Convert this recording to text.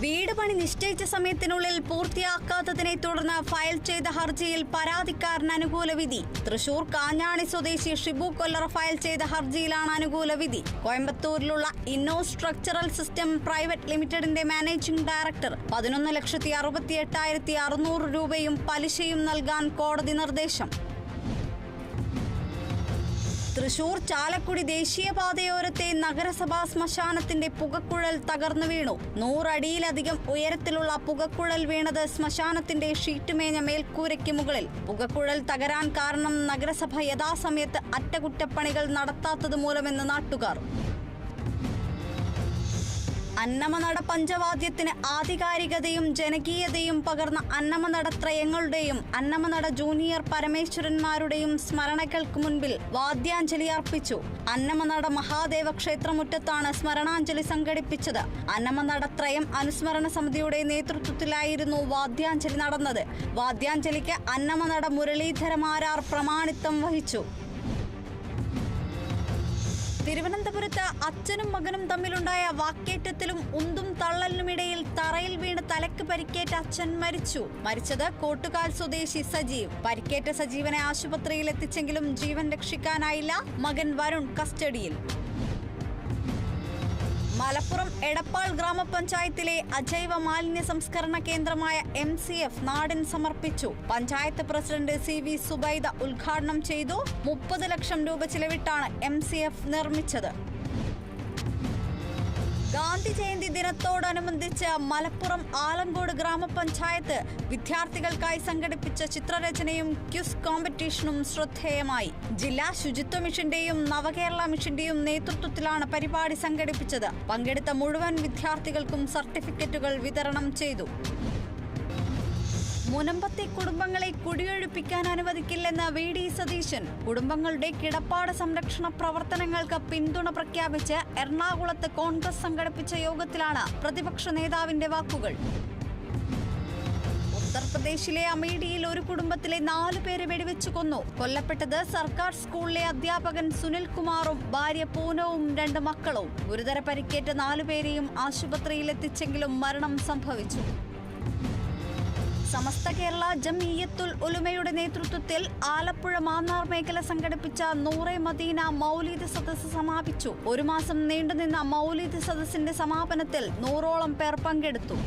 വീട് പണി നിശ്ചയിച്ച സമയത്തിനുള്ളിൽ പൂർത്തിയാക്കാത്തതിനെ തുടർന്ന് ഫയൽ ചെയ്ത ഹർജിയിൽ പരാതിക്കാരന് അനുകൂല വിധി. തൃശൂർ കാഞ്ഞാണി സ്വദേശി ഷിബു കൊല്ലറ ഫയൽ ചെയ്ത ഹർജിയിലാണ് അനുകൂല വിധി. കോയമ്പത്തൂരിലുള്ള ഇന്നോ സ്ട്രക്ചറൽ സിസ്റ്റം പ്രൈവറ്റ് ലിമിറ്റഡിന്റെ മാനേജിംഗ് ഡയറക്ടർ 11,68,600 രൂപയും പലിശയും നൽകാൻ കോടതി നിർദ്ദേശം. തൃശൂർ ചാലക്കുടി ദേശീയപാതയോരത്തെ നഗരസഭാ ശ്മശാനത്തിന്റെ പുകക്കുഴൽ തകർന്നു വീണു. 100 അടിയിലധികം ഉയരത്തിലുള്ള പുകക്കുഴൽ വീണത് ശ്മശാനത്തിന്റെ ഷീറ്റുമേഞ്ഞ മേൽക്കൂരയ്ക്ക് മുകളിൽ. പുകക്കുഴൽ തകരാൻ കാരണം നഗരസഭ യഥാസമയത്ത് അറ്റകുറ്റപ്പണികൾ നടത്താത്തത് മൂലമെന്ന് നാട്ടുകാർ. അന്നമനട പഞ്ചവാദ്യത്തിന് ആധികാരികതയും ജനകീയതയും പകർന്ന അന്നമനട ത്രയങ്ങളുടെയും അന്നമനട ജൂനിയർ പരമേശ്വരന്മാരുടെയും സ്മരണകൾക്ക് മുൻപിൽ വാദ്യാഞ്ജലി അർപ്പിച്ചു. അന്നമനട മഹാദേവ ക്ഷേത്രമുറ്റത്താണ് സ്മരണാഞ്ജലി സംഘടിപ്പിച്ചത്. അന്നമനട ത്രയം അനുസ്മരണ സമിതിയുടെ നേതൃത്വത്തിലായിരുന്നു വാദ്യാഞ്ജലി നടന്നത്. വാദ്യാഞ്ജലിക്ക് അന്നമനട മുരളീധരമാരാർ പ്രമാണിത്വം വഹിച്ചു. തിരുവനന്തപുരത്ത് അച്ഛനും മകനും തമ്മിലുണ്ടായ വാക്കേറ്റത്തിലും ഉന്തും തള്ളലിനുമിടയിൽ തറയിൽ വീണ് തലയ്ക്ക് പരിക്കേറ്റ അച്ഛൻ മരിച്ചു. മരിച്ചത് കോട്ടുകാൽ സ്വദേശി സജീവ്. പരിക്കേറ്റ സജീവനെ ആശുപത്രിയിൽ എത്തിച്ചെങ്കിലും ജീവൻ രക്ഷിക്കാനായില്ല. മകൻ വരുൺ കസ്റ്റഡിയിൽ. മലപ്പുറം എടപ്പാൾ ഗ്രാമപഞ്ചായത്തിലെ അജൈവ മാലിന്യ സംസ്കരണ കേന്ദ്രമായ MCF നാടിന് സമർപ്പിച്ചു. പഞ്ചായത്ത് പ്രസിഡന്റ് CV സുബൈദ ഉദ്ഘാടനം ചെയ്തു. 30 ലക്ഷം രൂപ ചിലവിട്ടാണ് MCF നിർമ്മിച്ചത്. ഗാന്ധി ജയന്തി ദിനത്തോടനുബന്ധിച്ച് മലപ്പുറം ആലങ്കോട് ഗ്രാമപഞ്ചായത്ത് വിദ്യാർത്ഥികൾക്കായി സംഘടിപ്പിച്ച ചിത്രരചനയും ക്വിസ് കോമ്പറ്റീഷനും ശ്രദ്ധേയമായി. ജില്ലാ ശുചിത്വ മിഷന്റെയും നവകേരള മിഷന്റെയും നേതൃത്വത്തിലാണ് പരിപാടി സംഘടിപ്പിച്ചത്. പങ്കെടുത്ത മുഴുവൻ വിദ്യാർത്ഥികൾക്കും സർട്ടിഫിക്കറ്റുകൾ വിതരണം ചെയ്തു. മുനമ്പത്തെ കുടുംബങ്ങളെ കുടിയൊഴിപ്പിക്കാൻ അനുവദിക്കില്ലെന്ന് VD സതീശൻ. കുടുംബങ്ങളുടെ കിടപ്പാട സംരക്ഷണ പ്രവർത്തനങ്ങൾക്ക് പിന്തുണ പ്രഖ്യാപിച്ച് എറണാകുളത്ത് കോൺഗ്രസ് സംഘടിപ്പിച്ച യോഗത്തിലാണ് പ്രതിപക്ഷ നേതാവിന്റെ വാക്കുകൾ. ഉത്തർപ്രദേശിലെ അമേഠിയിൽ ഒരു കുടുംബത്തിലെ 4 പേരെ വെടിവെച്ചു കൊന്നു. കൊല്ലപ്പെട്ടത് സർക്കാർ സ്കൂളിലെ അധ്യാപകൻ സുനിൽ കുമാറും ഭാര്യ പൂനവും 2 മക്കളും. ഗുരുതര പരിക്കേറ്റ 4 പേരെയും ആശുപത്രിയിൽ എത്തിച്ചെങ്കിലും മരണം സംഭവിച്ചു. സമസ്ത കേരള ജംഇയ്യത്തുൽ ഉലമയുടെ നേതൃത്വത്തിൽ ആലപ്പുഴ മാന്നാർ മേഖല സംഘടിപ്പിച്ച നൂറെ മദീന മൗലീദ് സദസ്സ് സമാപിച്ചു. 1 മാസം നീണ്ടുനിന്ന മൗലീദ് സദസ്സിന്റെ സമാപനത്തിൽ 100ഓളം പേർ പങ്കെടുത്തു.